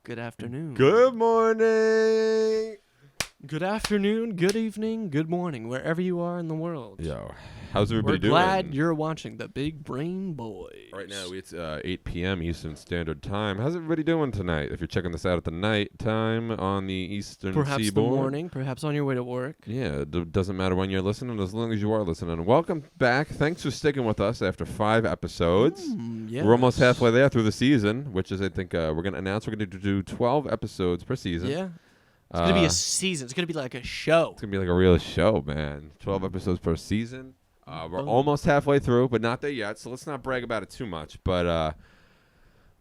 Good afternoon. Good morning. Good afternoon, good evening, good morning, wherever you are in the world. Yo, how's everybody doing? We're glad you're watching the Big Brain Boys. Right now, it's 8 p.m. Eastern Standard Time. How's everybody doing tonight? If you're checking this out at the night time on the Eastern perhaps Seaboard. the morning, perhaps on your way to work. Yeah, it doesn't matter when you're listening, as long as you are listening. Welcome back. Thanks for sticking with us after 5 episodes. Yes. We're almost halfway there through the season, which is, I think, we're going to announce we're going to do 12 episodes per season. Yeah. It's going to be a season. It's going to be like a show. It's going to be like a real show, man. 12 episodes per season. We're almost halfway through, but not there yet, so let's not brag about it too much. But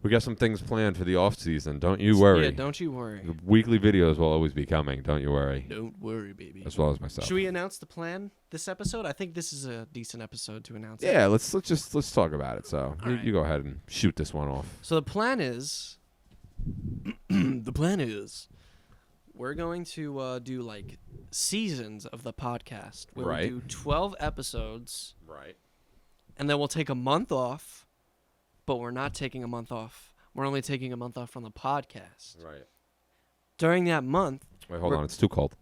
we got some things planned for the off season. Don't you worry. Yeah, don't you worry. The weekly videos will always be coming. Don't you worry. Don't worry, baby. As well as myself. Should we announce the plan this episode? I think this is a decent episode to announce. Yeah, let's talk about it. So right. you go ahead and shoot this one off. So the plan is, we're going to do like seasons of the podcast where Right. we do 12 episodes, Right. and then we'll take a month off, but we're not taking a month off. We're only taking a month off from the podcast. Right. During that month, Wait, hold on. It's too cold.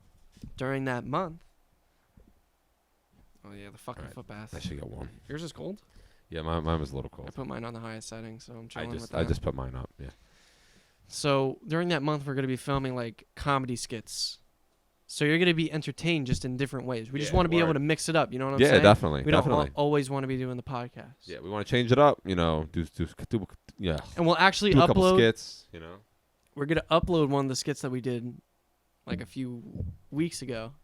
oh yeah, the fucking All right. foot bath. I should get one. Yours is cold? Yeah, mine was a little I cold. put mine on the highest setting, so I'm chilling with that. I just put mine up. Yeah. So during that month, we're going to be filming like comedy skits. So you're going to be entertained just in different ways. We just Yeah, want to be able word. to mix it up. You know what I'm Yeah, saying? definitely. We definitely. don't always want to be doing the podcast. Yeah, we want to change it up. You know, do yeah. And we'll actually Do a couple upload. skits. You know. We're going to upload one of the skits that we did like a few weeks ago,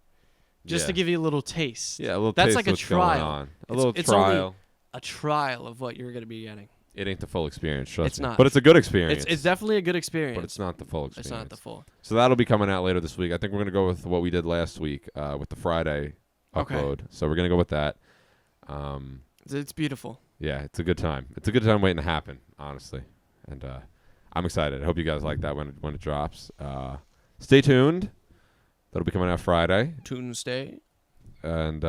just to give you a little taste. Yeah, a little That's taste like of a what's going trial. on. A It's- little it's only- trial. A trial of what you're going to be getting. It ain't the full experience, trust It's me. not. But it's a good experience. It's definitely a good experience. But it's not the full experience. It's not the full. So that'll be coming out later this week. I think we're going to go with what we did last week with the Friday Okay. upload. So we're going to go with that. It's beautiful. Yeah, it's a good time. It's a good time waiting to happen, honestly. And I'm excited. I hope you guys like that when it drops. Stay tuned. That'll be coming out Friday. Tuesday. And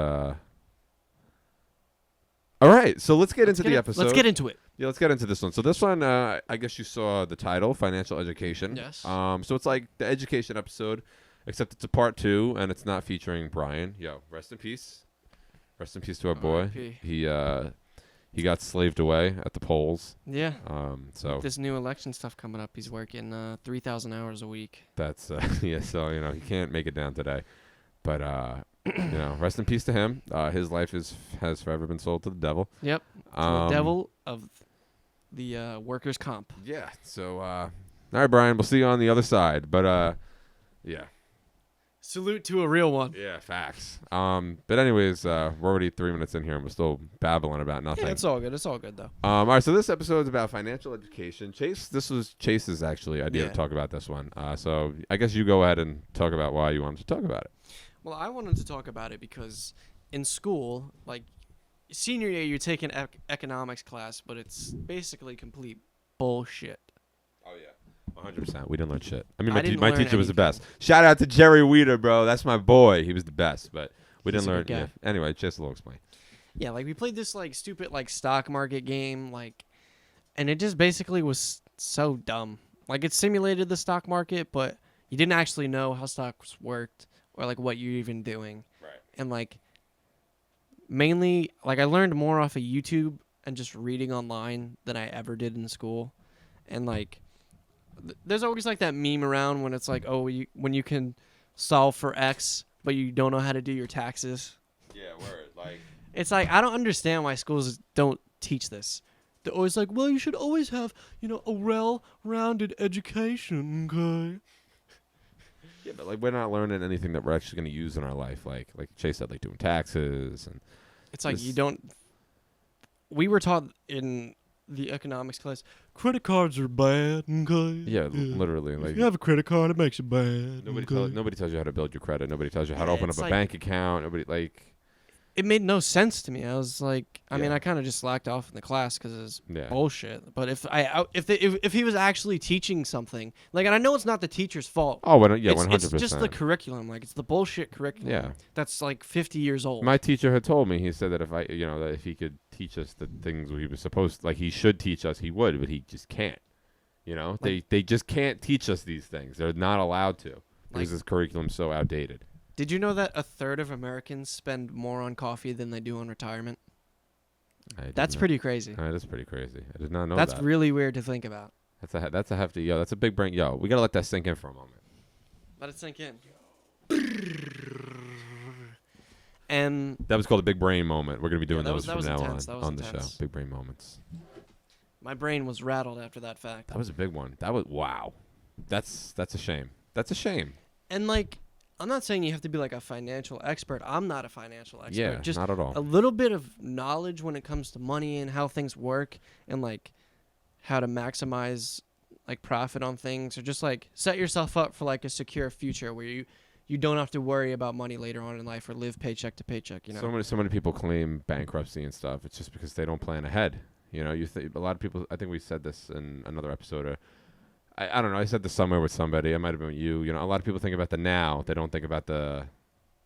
all right, so let's get into the episode. Let's get into it. Yeah, let's get into this one. So this one, I guess you saw the title, Financial Education. Yes. So it's like the education episode, except it's a part 2, and it's not featuring Brian. Yo, rest in peace. Rest in peace to our boy. R.I.P.. He got slaved away at the polls. Yeah. So This new election stuff coming up, he's working 3,000 hours a week. that's yeah. So he can't make it down today, but rest in peace to him. His life has forever been sold to the devil. Yep. The devil of the workers' comp. Yeah. So all right, Brian. We'll see you on the other side. But yeah. Salute to a real one. Yeah, facts. But anyways, we're already 3 minutes in here, and we're still babbling about nothing. Yeah, it's all good. It's all good though. All right, so this episode is about financial education. This was Chase's actually idea Yeah. to talk about this one. So I guess you go ahead and talk about why you wanted to talk about it. Well, I wanted to talk about it because in school, like senior year, you take an economics class, but it's basically complete bullshit. Oh yeah. 100%. We didn't learn shit. I mean, I didn't my learn teacher was the anything. best. Shout out to Jerry Weeder, bro. That's my boy. He was the best, but we He's didn't a learn. good guy. Yeah. Anyway, Chase will explain. Yeah, like we played this like stupid like stock market game, like, and it just basically was so dumb. Like it simulated the stock market, but you didn't actually know how stocks worked or like what you're even doing. Right. And like mainly like I learned more off of YouTube and just reading online than I ever did in school. And like there's always like that meme around when it's like, oh, when you can solve for X, but you don't know how to do your taxes. Yeah, word. Like. It's like I don't understand why schools don't teach this. They're always like, well, you should always have, a well-rounded education, okay? Yeah, but like we're not learning anything that we're actually going to use in our life. Like Chase said, like doing taxes and. It's like This- you don't. We were taught in the economics class, credit cards are bad, okay? Yeah, literally. If Like you have a credit card, it makes you bad. nobody tells you how to build your credit. Nobody tells you how to Yeah, open up it's a like- bank account. Nobody like. It made no sense to me. I was like, I mean, Yeah. I kind of just slacked off in the class because it's Yeah. bullshit. But if he was actually teaching something, like, and I know it's not the teacher's fault. Oh, yeah, It's 100%. just the curriculum. Like, it's the bullshit curriculum. Yeah. That's like 50 years old. My teacher had told me. He said that that if he could teach us the things he was supposed, like he should teach us, he would, but he just can't. You know, they just can't teach us these things. They're not allowed to because this curriculum's so outdated. Did you know that a third of Americans spend more on coffee than they do on retirement? That's pretty crazy. That is pretty crazy. I did not know That's that. really weird to think about. That's a hefty, yo. That's a big brain. Yo, we got to let that sink in for a moment. Let it sink in. And that was called a big brain moment. We're going to be doing that those was from now intense. on the show. Big brain moments. My brain was rattled after that fact. That was a big one. That was, wow. That's a shame. That's a shame. And like, I'm not saying you have to be like a financial expert. I'm not a financial expert. Yeah, just not at all. A little bit of knowledge when it comes to money and how things work and like how to maximize like profit on things, or just like set yourself up for like a secure future where you don't have to worry about money later on in life or live paycheck to paycheck, you know. So many people claim bankruptcy and stuff. It's just because they don't plan ahead. You know, a lot of people, I think we said this in another episode. I don't know. I said this somewhere with somebody. It might have been you. You know, a lot of people think about the now. They don't think about the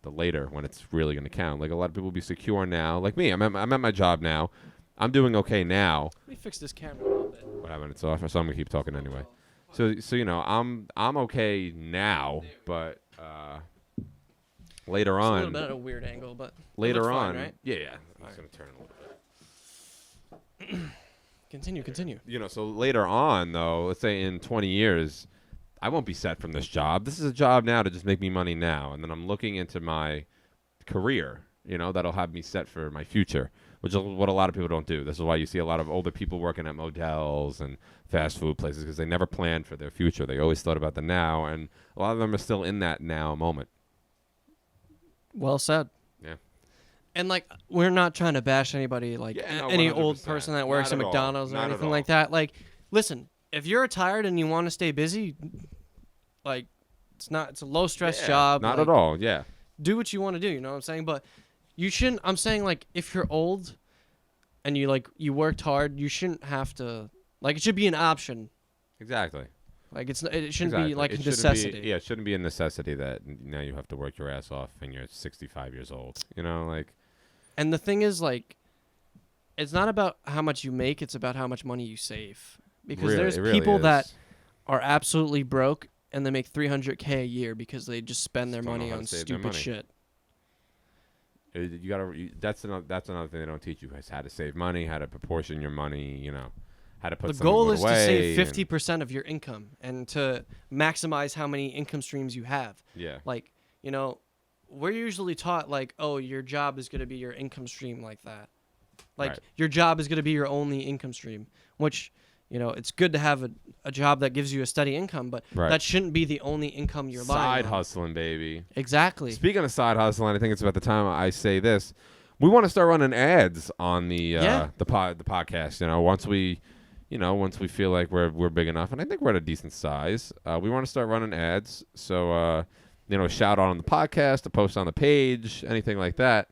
later when it's really going to count. Like a lot of people will be secure now. Like me, I'm at my job now. I'm doing okay now. Let me fix this camera a little bit. What happened? It's off. So I'm gonna keep talking anyway. So you know, I'm okay now, but later It's on, a little bit at a weird angle, but later fine, on, right? yeah. I'm just gonna turn it a little bit. Continue. You know, so later on, though, let's say in 20 years, I won't be set from this job. This is a job now to just make me money now. And then I'm looking into my career, you know, that'll have me set for my future, which is what a lot of people don't do. This is why you see a lot of older people working at motels and fast food places, because they never planned for their future. They always thought about the now, and a lot of them are still in that now moment. Well said. Yeah. And like, we're not trying to bash anybody, like any 100%. old person that works at Not at all. McDonald's or Not at anything all. like that. Like, listen, if you're retired and you want to stay busy, like, it's a low stress job. Not like, at all. Yeah. Do what you want to do. You know what I'm saying? But you shouldn't. I'm saying like, if you're old and you worked hard, you shouldn't have to. Like, it should be an option. Exactly. Like it shouldn't be like a necessity. It shouldn't be a necessity that now you have to work your ass off and you're 65 years old. You know, like. And the thing is, like, it's not about how much you make; it's about how much money you save. Because there's people that are absolutely broke and they make $300K a year because they just spend their money on stupid shit. That's another thing they don't teach you is how to save money, how to proportion your money. You know, how to put. The goal is to save 50% of your income and to maximize how many income streams you have. Yeah. Like, you know, we're usually taught like, oh, your job is going to be your income stream like that. Like, your job is going to be your only income stream, which, you know, it's good to have a job that gives you a steady income, but that shouldn't be the only income you're relying on. Side hustling, baby. Exactly. Speaking of side hustling, I think it's about the time I say this. We want to start running ads on the podcast. You know, once we feel like we're big enough, and I think we're at a decent size, we want to start running ads. So, you know, shout out on the podcast, a post on the page, anything like that.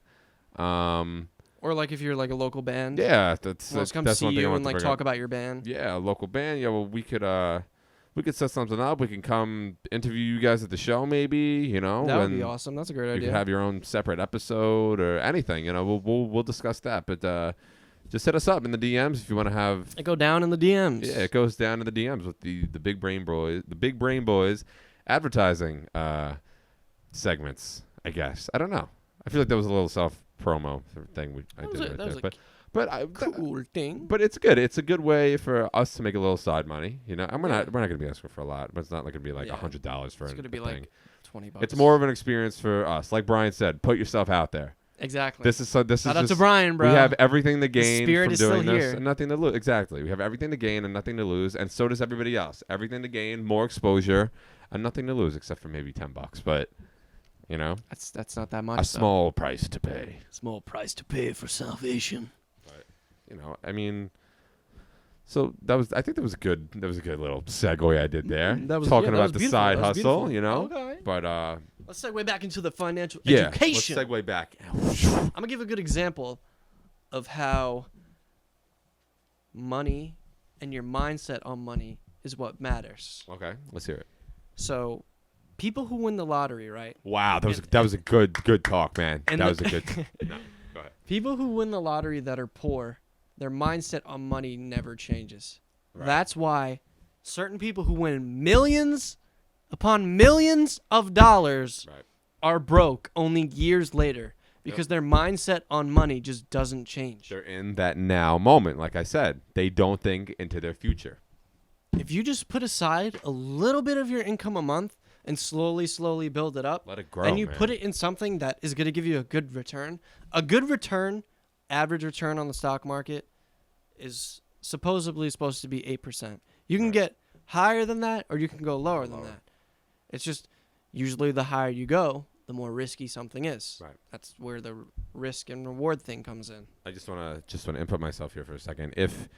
Or like if you're like a local band. Yeah, that's come that's see one thing I you want and to like bring talk up. about your band. Yeah, a local band. Yeah, well, we could set something up. We can come interview you guys at the show, maybe. You know, that would be awesome. That's a great you idea. could have your own separate episode or anything. You know, we'll discuss that. But just hit us up in the DMs if you want to have. It go down in the DMs. Yeah, it goes down in the DMs with the Big Brain Boys advertising segments. I guess I don't know. I feel like that was a little self-promo thing I did right there. But cool thing. But it's good. It's a good way for us to make a little side money, you know. And we're not going to be asking for a lot, but it's not like going to be like $100 for it's going to be like $20. It's more of an experience for us. Like Brian said, put yourself out there. Exactly. This is Shout out just, to Brian, bro. We have everything to gain spirit from is doing still this here. and nothing to lose. Exactly. We have everything to gain and nothing to lose, and so does everybody else. Everything to gain, more exposure, and nothing to lose except for maybe $10. But you know, that's not that much. Small price to pay. Small price to pay for salvation. But you know, I mean, so I think that was a good little segue I did there. That was talking about was the side hustle, beautiful. you know. Okay. But let's segue back into the financial yeah, education. let's segue back. I'm gonna give a good example of how money and your mindset on money is what matters. Okay, let's hear it. So, people who win the lottery, right? Wow, that was a good talk, man. And That was a good. No, go ahead. People who win the lottery that are poor, their mindset on money never changes. Right. That's why certain people who win millions upon millions of dollars Right. are broke only years later because their mindset on money just doesn't change. They're in that now moment. Like I said, they don't think into their future. If you just put aside a little bit of your income a month and slowly build it up, Let it grow, and you man. put it in something that is going to give you a good return, average return on the stock market is supposedly supposed to be 8%. You can Right. get higher than that or you can go lower than that. It's just usually the higher you go, the more risky something is. Right. That's where the risk and reward thing comes in. I just want to input myself here for a second. If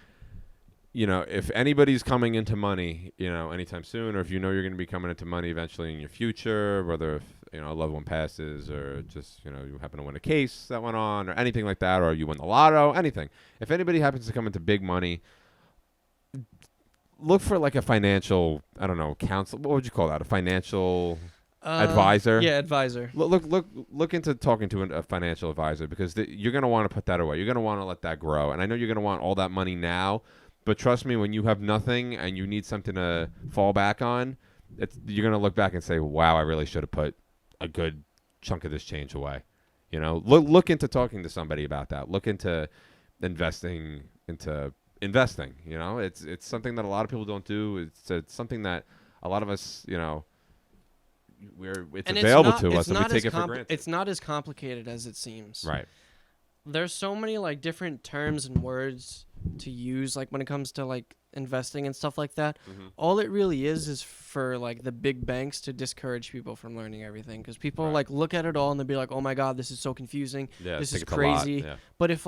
anybody's coming into money, anytime soon, or if you're going to be coming into money eventually in your future, whether if a loved one passes or just you happen to win a case that went on or anything like that, or you win the lotto, anything. If anybody happens to come into big money, look for like a financial, I don't know, counsel. What would you call that? A financial advisor? Yeah, advisor. Look into talking to a financial advisor because you're going to want to put that away. You're going to want to let that grow. And I know you're going to want all that money now, but trust me, when you have nothing and you need something to fall back on, you're going to look back and say, wow, I really should have put a good chunk of this change away. Look into talking to somebody about that. Look into investing. It's something that a lot of people don't do. It's something that a lot of us, it's available to us and we take it for granted. It's not as complicated as it seems. Right. There's so many like different terms and words to use like when it comes to like investing and stuff like that. Mm-hmm. All it really is for like the big banks to discourage people from learning everything because people Right. like look at it all and they'll be like, oh my God, this is so confusing. Yeah, This I is think it's a lot. crazy. Yeah. But if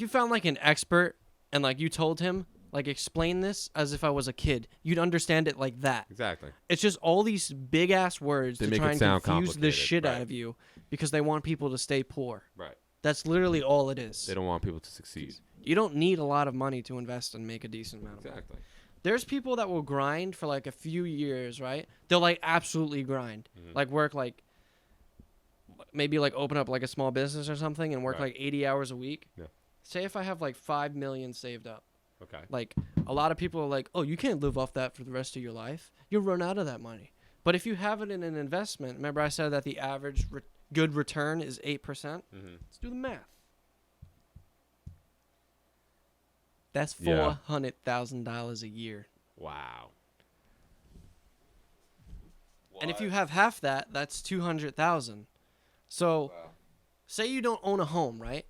you found like an expert and like you told him like explain this as if I was a kid, you'd understand it like that. Exactly. It's just all these big ass words They to make try it and sound confuse the complicated, shit out right. of you because they want people to stay poor. Right. That's literally all it is. They don't want people to succeed. You don't need a lot of money to invest and make a decent amount of money. Exactly. There's people that will grind for like a few years, right? They'll like absolutely grind. Mhm. Like work like maybe like open up like a small business or something and work Right. like 80 hours a week. Yeah. Say if I have like 5 million saved up. Okay. Like a lot of people are like, "Oh, you can't live off that for the rest of your life. You'll run out of that money." But if you have it in an investment, remember I said that the average good return is 8%? Mm-hmm. Let's do the math. That's Yeah. $400,000 a year. Wow. And if you have half that, that's 200,000. So, say you don't own a home, right?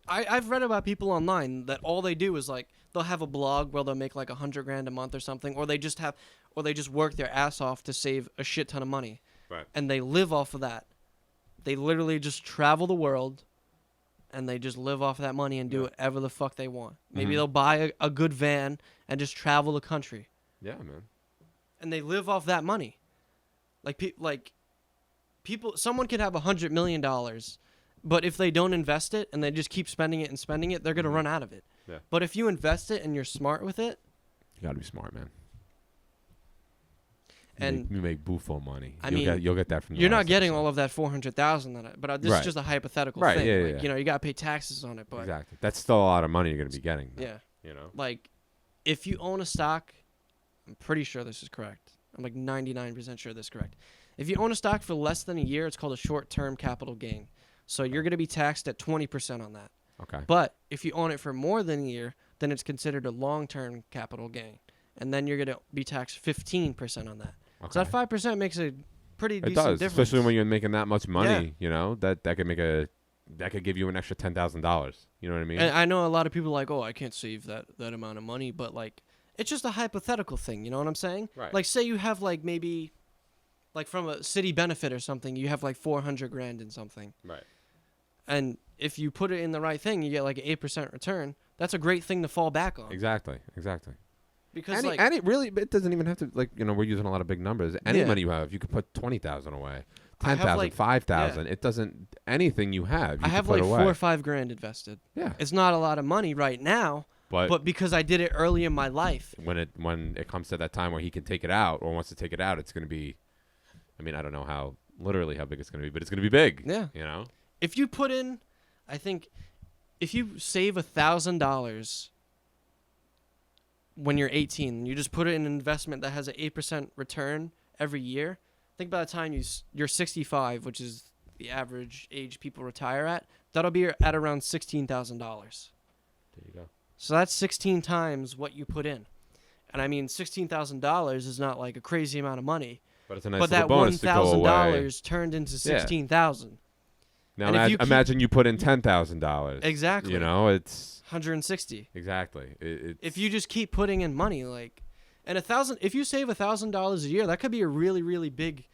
I've read about people online that all they do is like they'll have a blog where they'll make like $100,000 a month or something, or they just work their ass off to save a shit ton of money, Right. and they live off of that. They literally just travel the world, and they just live off of that money and do Yeah. whatever the fuck they want. Maybe Mhm. they'll buy a good van and just travel the country, Yeah, man. and they live off that money. Someone could have $100 million, but if they don't invest it and they just keep spending it, they're gonna run out of it. Yeah. But if you invest it and you're smart with it, You gotta be smart, man. and you make buffo money. I You'll mean, get that from the you're not last getting episode. all of that 400,000 but this Right. is just a hypothetical Right, thing. yeah, Like, yeah. you know, you gotta pay taxes on it, but Exactly. That's still a lot of money you're gonna be getting. yeah, Like, if you own a stock, I'm pretty sure this is correct. I'm like 99% sure this is correct. If you own a stock for less than a year, it's called a short-term capital gain. So you're going to be taxed at 20% on that. okay. But if you own it for more than a year, then it's considered a long-term capital gain. And then you're going to be taxed 15% on that. Okay. So that 5% makes a pretty It decent does, difference. especially when you're making that much money. Yeah. That could give you an extra $10,000. You know what I mean? And I know a lot of people are like, oh, I can't save that amount of money. But, like, it's just a hypothetical thing. You know what I'm saying? Right. Like, say you have, like, maybe, like, from a city benefit or something, you have, like, $400,000 in something. Right. And if you put it in the right thing, you get, like, an 8% return. That's a great thing to fall back on. Exactly. Because, And it doesn't even have to, we're using a lot of big numbers. Any Yeah. money you have, you could put 20,000 away, I have, 10,000, like- 5,000. It doesn't, anything you have, you I can have, put like, away. 4 or 5 grand invested. Yeah. It's not a lot of money right now, but because I did it early in my life. when it comes to that time where he can take it out or wants to take it out, it's going to be, I don't know how big it's going to be, but it's going to be big. Yeah. You know? If you put in, I think, if you save $1,000 when you're 18, you just put it in an investment that has an 8% return every year. I think by the time you're 65, which is the average age people retire at, that'll be at around $16,000. There you go. So that's 16 times what you put in. And I mean, $16,000 is not like a crazy amount of money. But it's a nice But little that bonus to go away. $1,000 turned into 16,000. Now And if you imagine you put in $10,000. Exactly. You know, it's 160. exactly. If you just keep putting in money, like, and if you save $1,000 a year, that could be a really, really big,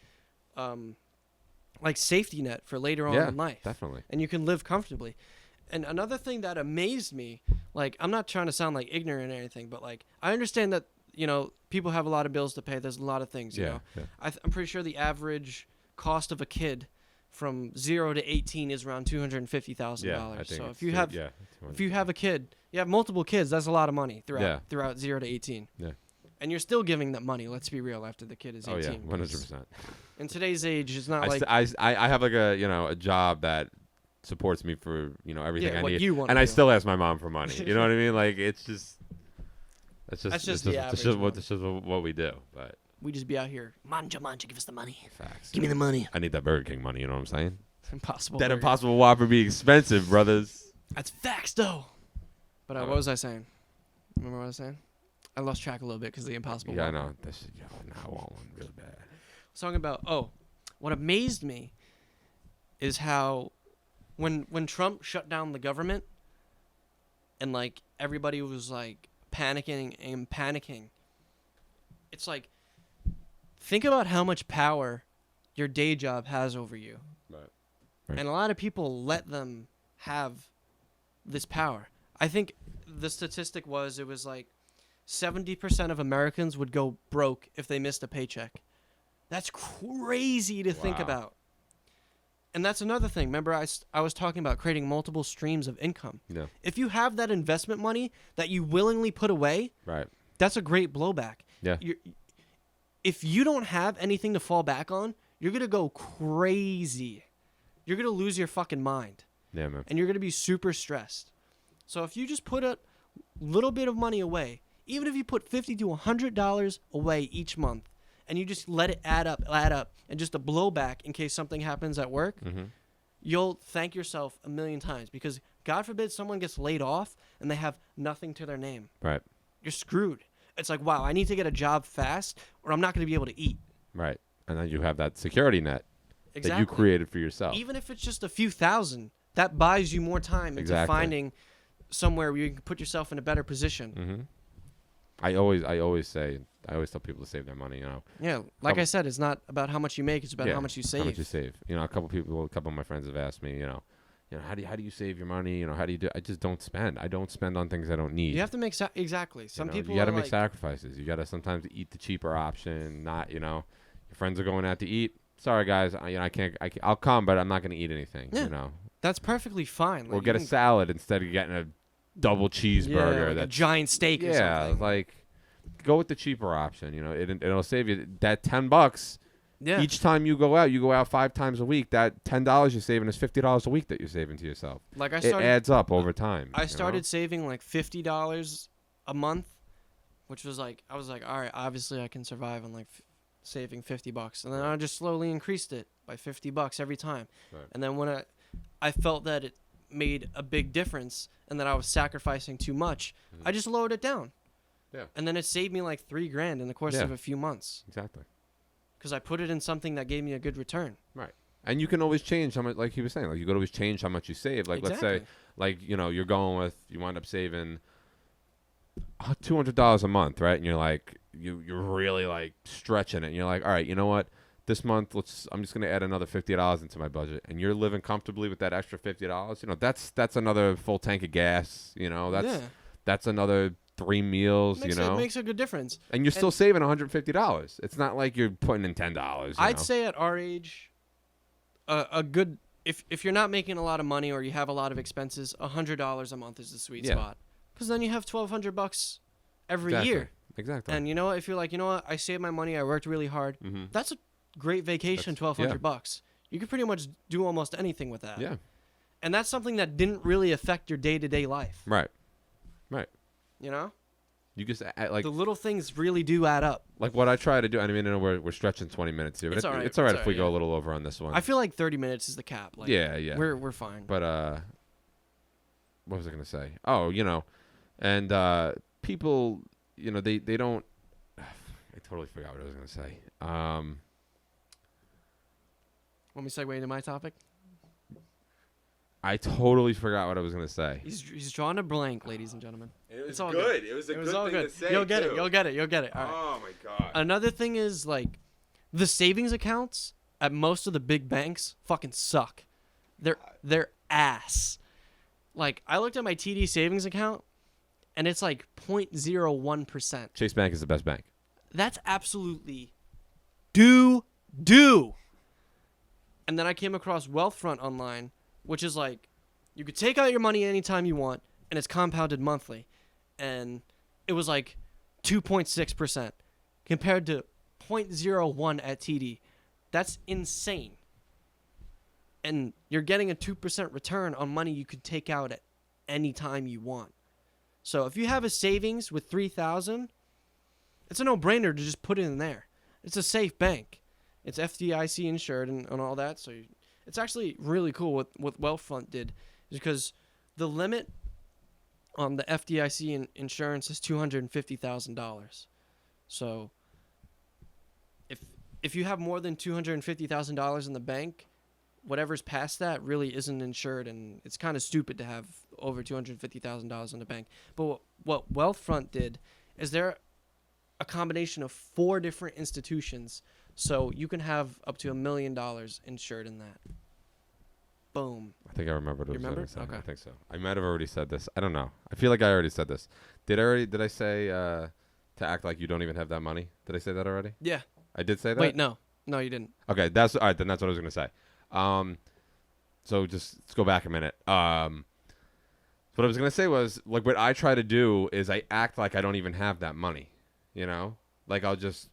like safety net for later on in life. Definitely. And you can live comfortably. And another thing that amazed me, like, I'm not trying to sound like ignorant or anything, but like, I understand that, you know, people have a lot of bills to pay. There's a lot of things, you know. Yeah. I'm pretty sure the average cost of a kid from 0 to 18 is around $250,000. Yeah, I think so it's if you have a kid, you have multiple kids, that's a lot of money throughout 0 to 18. Yeah. And you're still giving them money, let's be real, after the kid is 18. Oh yeah, 100%. In today's age, it's not like I have like a job that supports me for, you know, everything I what need. you want And to I do. still ask my mom for money. You know what I mean? Like it's just the average it's just what we do. But we just be out here, manja, give us the money. facts. Give me the money. I need that Burger King money, you know what I'm saying? Impossible. That burger. Impossible Whopper be expensive, brothers. That's facts, though. But Oh. what was I saying? Remember what I was saying? I lost track a little bit because of the impossible. Yeah, I Whopper. know. That shit, now I want one really bad. I was talking about, what amazed me is how when Trump shut down the government and like everybody was like panicking, it's like, think about how much power your day job has over you. Right. And a lot of people let them have this power. I think the statistic was, it was like 70% of Americans would go broke if they missed a paycheck. That's crazy to think Wow. about. And that's another thing. Remember, I was talking about creating multiple streams of income. Yeah. If you have that investment money that you willingly put away, Right. that's a great blowback. Yeah. If you don't have anything to fall back on, you're going to go crazy. You're going to lose your fucking mind. Yeah, man. And you're going to be super stressed. So if you just put a little bit of money away, even if you put $50 to $100 away each month, and you just let it add up, and just a blowback in case something happens at work, you'll thank yourself a million times. Because God forbid someone gets laid off and they have nothing to their name. Right. You're screwed. It's like, wow, I need to get a job fast or I'm not going to be able to eat. Right. And then you have that security net Exactly. that you created for yourself. Even if it's just a few thousand, that buys you more time into finding somewhere where you can put yourself in a better position. I always tell people to save their money, you know. Yeah, like I said, it's not about how much you make, it's about how much you save. How much you save. You know, a couple of my friends have asked me, you know, how do you save your money? You know, how do you do? I just don't spend. I don't spend on things I don't need. You have to make exactly. Some people you got to are make like, sacrifices. You got to sometimes eat the cheaper option. Not, you know, your friends are going out to eat. Sorry guys, I can't. I'll come, but I'm not going to eat anything. Yeah. You know, that's perfectly fine. or get a salad instead of getting a double cheeseburger. Like a giant steak. Or yeah, something. like go with the cheaper option. You know, it'll save you that $10. Yeah. Each time you go out 5 times a week. That $10 you're saving is $50 a week that you're saving to yourself. Like it adds up over time. I started saving like $50 a month, which was like, I was like, all right, obviously I can survive on like saving $50, and then I just slowly increased it by $50 every time. Right. And then when I felt that it made a big difference and that I was sacrificing too much, I just lowered it down. Yeah. And then it saved me like $3,000 in the course of a few months. Exactly. Because I put it in something that gave me a good return. Right. And you can always change how much, like he was saying, like you could always change how much you save. Like let's say, like, you know, you wind up saving $200 a month, right? And you're like, you're really like stretching it. And you're like, all right, you know what? This month, I'm just gonna add another $50 into my budget, and you're living comfortably with that extra $50. You know, that's another full tank of gas. You know, that's another 3 meals. It makes a good difference. And you're still saving $150. It's not like you're putting in $10. I'd say at our age, a good if you're not making a lot of money or you have a lot of expenses, $100 a month is the sweet spot. Because then you have $1,200 every year. Exactly. And you know what? If you're like, you know what, I saved my money, I worked really hard. That's a great vacation. $1,200. You could pretty much do almost anything with that. Yeah. And that's something that didn't really affect your day-to-day life. Right. Right. You know? You just like the little things really do add up. like what I try to do. I mean, I know we're stretching 20 minutes here, but It's all right. It's all right It's if we all go right, a little over on this one. I feel like 30 minutes is the cap. Like, yeah. We're fine. But what was I gonna say? Oh, and people, they don't. I totally forgot what I was gonna say. Want me to segue into my topic? I totally forgot what I was gonna say. He's drawing a blank, ladies and gentlemen. It was all good. It was a good thing to say. You'll get too. it. You'll get it. You'll get it. All right. Oh my god. Another thing is like the savings accounts at most of the big banks fucking suck. They're ass. Like I looked at my TD savings account and it's like 0.01%. Chase Bank is the best bank. That's absolutely do. And then I came across Wealthfront online, which is like you could take out your money anytime you want and it's compounded monthly. And it was like 2.6% compared to 0.01 at TD. That's insane. And you're getting a 2% return on money you could take out at any time you want. So if you have a savings with $3,000, it's a no-brainer to just put it in there. It's a safe bank. It's FDIC insured and all that. So it's actually really cool what Wealthfront did, is because the limit on the FDIC insurance is $250,000. So if you have more than $250,000 in the bank, whatever's past that really isn't insured, and it's kind of stupid to have over $250,000 in the bank. But what Wealthfront did is they're a combination of 4 different institutions, so you can have up to $1 million insured in that. Boom. I think I remember what You I was remember? gonna say. Okay. I think so. I might have already said this. I don't know. I feel like I already said this. Did I say to act like you don't even have that money? Did I say that already? Yeah. I did say that? Wait, no, you didn't. Okay, that's all right. Then that's what I was gonna say. So just let's go back a minute. What I was gonna say was like what I try to do is I act like I don't even have that money. Like I'll just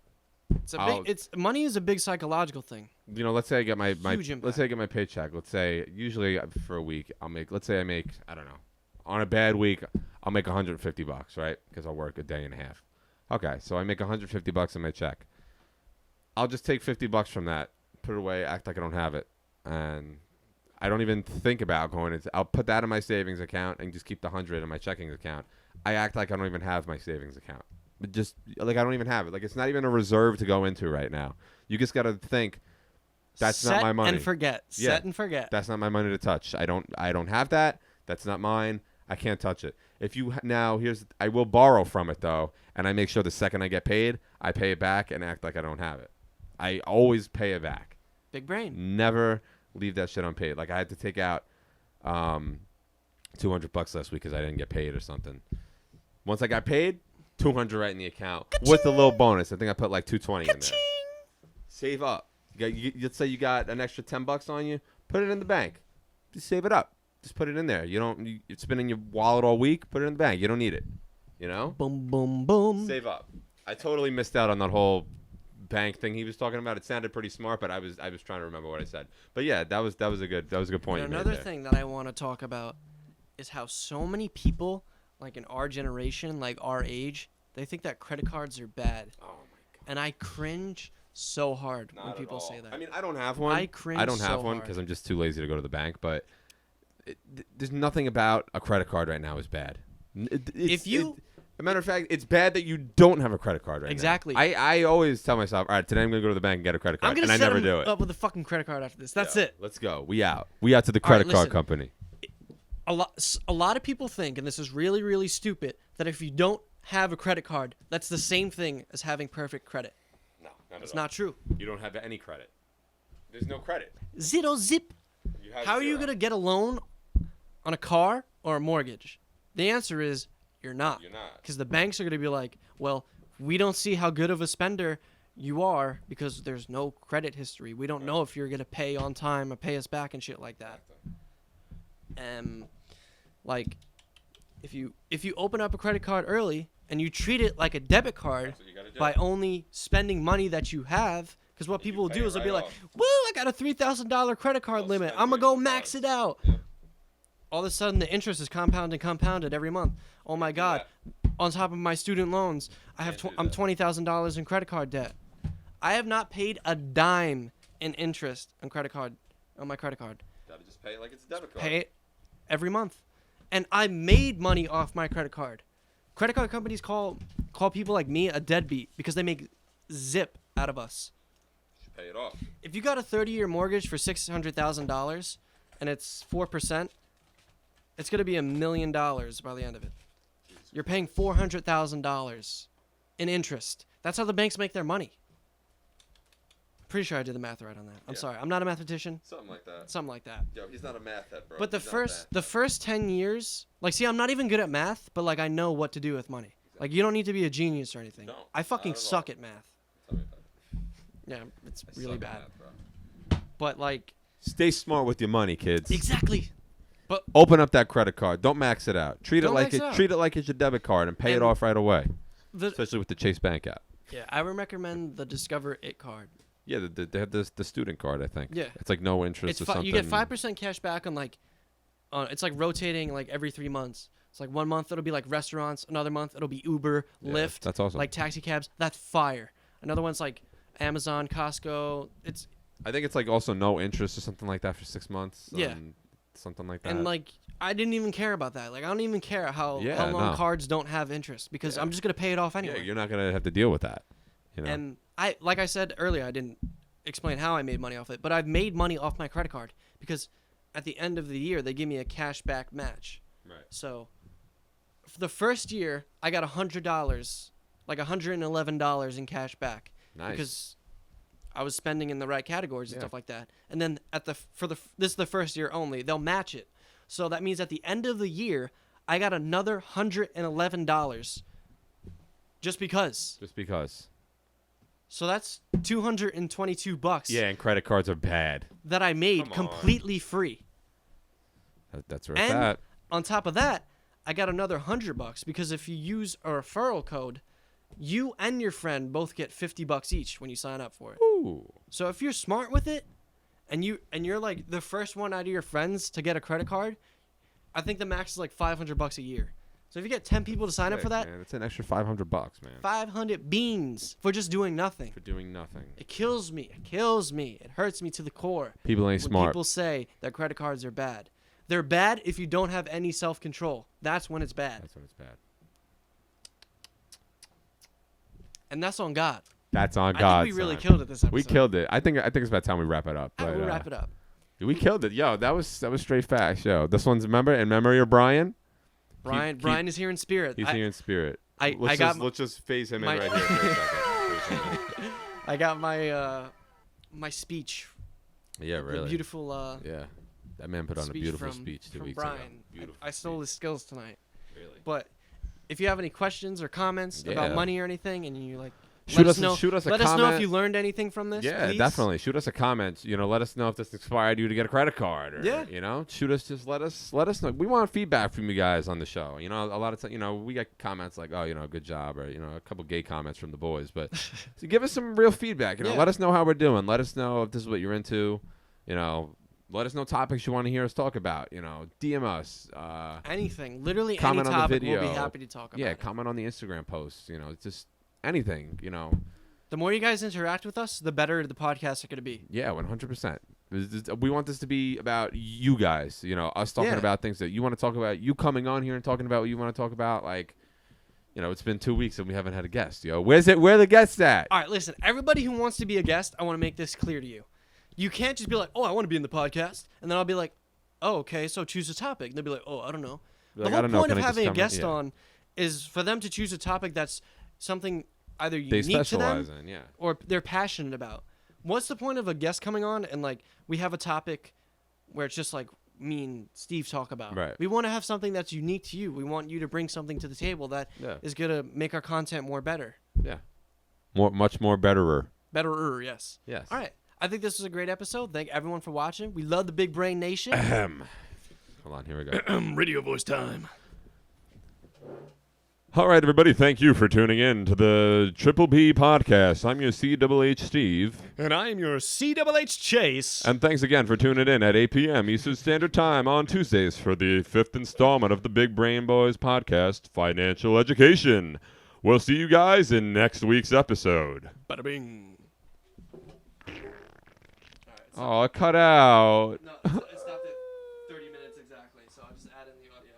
Money is a big psychological thing. let's say I get my Huge impact. let's say I get my paycheck. Let's say usually for a week let's say I make, I don't know, on a bad week I'll make $150, right? Because I'll work a day and a half. Okay, so I make $150 in my check. I'll just take $50 from that, put it away, act like I don't have it, and I don't even think about going into. I'll put that in my savings account and just keep the 100 in my checking account. I act like I don't even have my savings account, but just like I don't even have it. Like it's not even a reserve to go into right now. You just got to think that's not my money. Set and forget. Yeah, Set and forget. That's not my money to touch. I don't have that. That's not mine. I can't touch it. If you I will borrow from it though, and I make sure the second I get paid, I pay it back and act like I don't have it. I always pay it back. Big brain. Never leave that shit unpaid. Like I had to take out $200 last week because I didn't get paid or something. Once I got paid, $200 right in the account. Ka-ching! With a little bonus. I think I put like $220 in there. Save up. Let's say you got an extra $10 on you. Put it in the bank. Just save it up. Just put it in there. It's been in your wallet all week. Put it in the bank. You don't need it. Boom, boom, boom. Save up. I totally missed out on that whole bank thing he was talking about. It sounded pretty smart, but I was trying to remember what I said. But yeah, that was a good point. And another thing that I want to talk about is how so many people, like in our generation, like our age, they think that credit cards are bad. Oh my god! And I cringe so hard Not when at people all. say that. I mean, I don't have one. I cringe. I don't have so one hard. because I'm just too lazy to go to the bank. But there's nothing about a credit card right now is bad. A matter of fact, it's bad that you don't have a credit card right exactly. now. I always tell myself, all right, today I'm going to go to the bank and get a credit card, and I never do it. Up with a fucking credit card after this. That's it. Let's go. We out. We out to the credit card company. A lot of people think, and this is really, really stupid, that if you don't have a credit card, that's the same thing as having perfect credit. No, not it's at all. not true. You don't have any credit. There's no credit. Zero zip. How are you going to get a loan on a car or a mortgage? The answer is you're not. You're not. Because the banks are going to be like, well, we don't see how good of a spender you are because there's no credit history. We don't know if you're going to pay on time or pay us back and shit like that. Like, if you open up a credit card early and you treat it like a debit card by only spending money that you have, because what people will do is they'll be like, woo, I got a $3,000 credit card limit. I'm going to go max it out. Yep. All of a sudden, the interest is compounded every month. Oh, my God. on top of my student loans, I'm $20,000 in credit card debt. I have not paid a dime in interest on my credit card. Gotta just pay it like it's a debit card. Pay it every month, and I made money off my credit card. Credit card companies call people like me a deadbeat because they make zip out of us. You should pay it off. If you got a 30-year mortgage for $600,000 and it's 4%, it's gonna be $1 million by the end of it. You're paying $400,000 in interest. That's how the banks make their money. Pretty sure I did the math right on that. I'm sorry. I'm not a mathematician. Something like that. Something like that. Yo, he's not a math head, bro. But the first 10 years, like, see, I'm not even good at math, but like I know what to do with money. Exactly. Like, you don't need to be a genius or anything. No, I fucking suck at math. Tell me about it. Yeah, it's really bad. Math, but like, stay smart with your money, kids. Exactly. But open up that credit card. Don't max it out. Treat it Don't like max it out. treat it like it's your debit card and pay it off right away. Especially with the Chase Bank app. Yeah, I would recommend the Discover It card. Yeah, they have the student card, I think. Yeah. It's like no interest or something. You get 5% cash back on like, it's like rotating like every 3 months. It's like 1 month it'll be like restaurants, another month it'll be Uber, Lyft. That's awesome. Like taxi cabs. That's fire. Another one's like Amazon, Costco. I think it's like also no interest or something like that for 6 months. Yeah. Something like that. And like I didn't even care about that. Like I don't even care how long cards don't have interest because I'm just gonna pay it off anyway. Yeah, you're not gonna have to deal with that. You know? And like I said earlier, I didn't explain how I made money off it, but I've made money off my credit card because at the end of the year they give me a cash back match. Right. So for the first year, I got $100, like $111 in cash back. Nice. Because I was spending in the right categories and Yeah. stuff like that. And then this is the first year only, they'll match it. So that means at the end of the year, I got another $111 just because. Just because. So that's $222. Yeah, and credit cards are bad. That I made completely free. That's where it's at. On top of that, I got another $100 because if you use a referral code, you and your friend both get $50 each when you sign up for it. Ooh. So if you're smart with it, and you're like the first one out of your friends to get a credit card, I think the max is like $500 a year. So if you get 10 people to sign up for that, man, it's an extra $500, man. 500 beans for just doing nothing. For doing nothing. It kills me. It kills me. It hurts me to the core. People ain't smart. People say that credit cards are bad. They're bad if you don't have any self-control. That's when it's bad. That's when it's bad. And that's on God. That's on God. I think we really killed it this episode. We killed it. I think it's about time we wrap it up. We'll wrap it up. We killed it. Yo, that was straight facts. Yo, this one's in memory of Brian. Brian is here in spirit. He's here in spirit. Let's just phase him in right here for a second. I got my speech. Yeah, really. Beautiful. Yeah, that man put on a beautiful speech 2 weeks Brian. ago. Beautiful. I stole his skills tonight. Really. But if you have any questions or comments about money or anything, and you like. Shoot us a Let comment. us know if you learned anything from this. Yeah, please. definitely. Shoot us a comment. Let us know if this inspired you to get a credit card. Or, shoot us. Just let us know. We want feedback from you guys on the show. A lot of times, we get comments like, oh, good job, or a couple gay comments from the boys. But so give us some real feedback. Let us know how we're doing. Let us know if this is what you're into. Let us know topics you want to hear us talk about. DM us. Anything. Literally comment any on the topic. video. We'll be happy to talk about. Yeah, comment on the Instagram posts. Just anything. The more you guys interact with us, the better the podcasts are going to be. Yeah, 100%. We want this to be about you guys. Us talking about things that you want to talk about. You coming on here and talking about what you want to talk about. Like, it's been 2 weeks and we haven't had a guest. Where are the guests at? All right, listen. Everybody who wants to be a guest, I want to make this clear to you. You can't just be like, oh, I want to be in the podcast. And then I'll be like, oh, okay, so choose a topic. And they'll be like, oh, I don't know. The whole point of having a guest on is for them to choose a topic that's something either unique to them or they're passionate about. What's the point of a guest coming on and like we have a topic where it's just like me and Steve talk about? Right. We want to have something that's unique to you. We want you to bring something to the table that is going to make our content more better. Yeah. Much more betterer. Betterer, yes. Yes. All right. I think this was a great episode. Thank everyone for watching. We love the Big Brain Nation. Hold on, here we go. Radio voice time. All right, everybody. Thank you for tuning in to the Triple B podcast. I'm your CHH Steve. And I am your CHH Chase. And thanks again for tuning in at 8 p.m. Eastern Standard Time on Tuesdays for the 5th installment of the Big Brain Boys podcast, Financial Education. We'll see you guys in next week's episode. Bada bing. Oh, it cut out. No, it stopped at 30 minutes exactly, so I'll just add in the audio.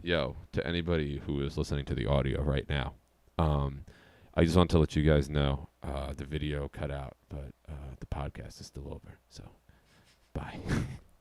Yo, to anybody who is listening to the audio right now, I just want to let you guys know the video cut out, but the podcast is still over. So, bye.